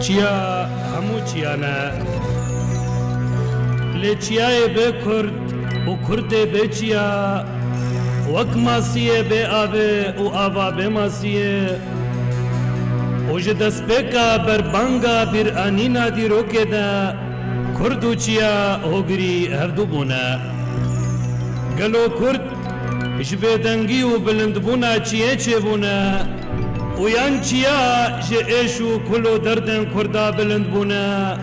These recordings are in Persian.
چیا همو چیانه لی چیای به کرد و کرد به چیا وک ماسیه به آوه و آوا به ماسیه اوج دست بکا بر بانگا بر آنینا دی روکه دا کرد و چیا هوگری هفدو بونه گلو کرد جبه دنگی و بلند بونا چیه چه بونه و یان چیا جه ایشو کلو دردن کردا بلند بونه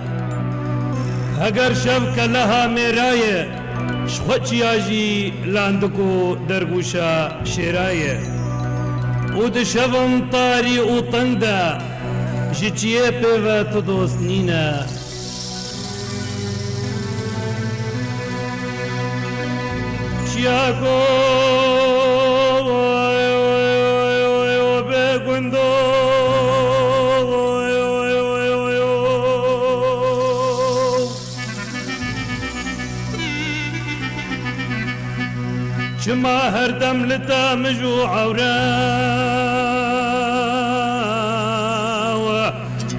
اگر شب کلها میرایه شخو چیا جی لاندکو درگوشا شیرایه و ده شبم طاری و تنده جه چیه پیوه تو دوست نینه چیا کو شما هر دم لتا مجو عورا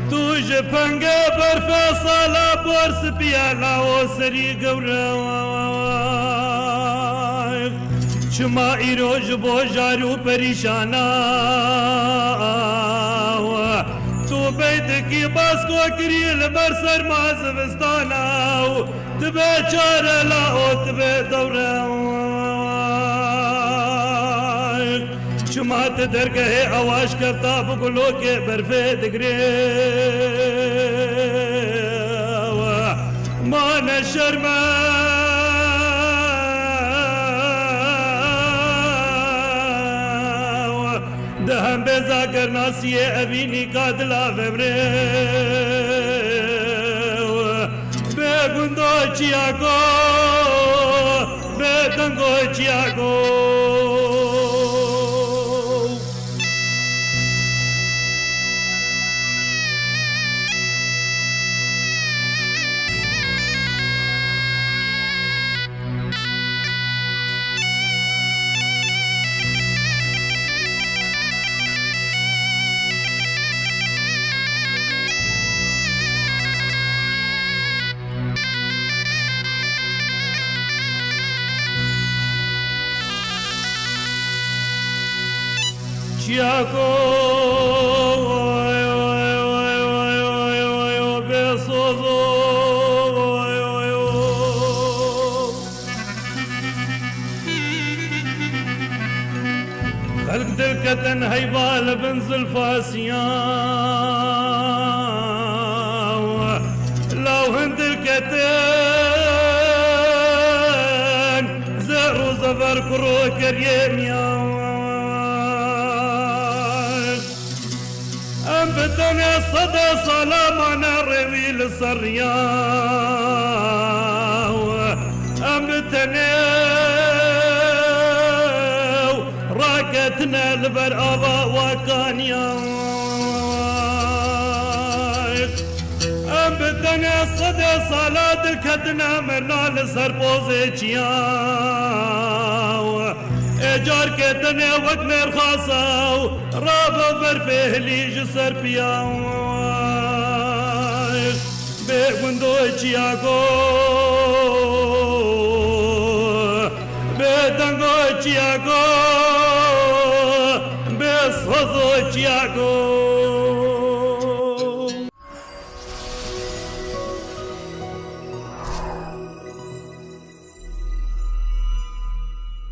تو جپنگا برفا صالا بورس پیالا و سری گورا شما ایروج بو جارو پریشانا تو بیت کی باس کو کریل بر سر مازوستانا تبه چاره لاو تبه دورا شما تدرگه آواز کرتا بگلو کے برفے دگرے مان شرم دہم بیزا کرنا سیے اوینی کا دلا ویبرے بے گندو چیا کو بے دنگو چیا کو Chiaco besozo خلق دلكة هيبال بن زلفاسيا لو هند الكتان زهر زفر كرو كريميا ام بدنا صدى صلامنا رويل الصريا ام بدنا راكتنا البرابا وكانيا ام بدنا صدى صلاة كدنا منال سربوزيچيا اجار کے تنے وقت میر خاصاو راب برفے لیج سر پیاو بے گندو چیا کو بے دنگو چیا کو بے سوزو چیا کو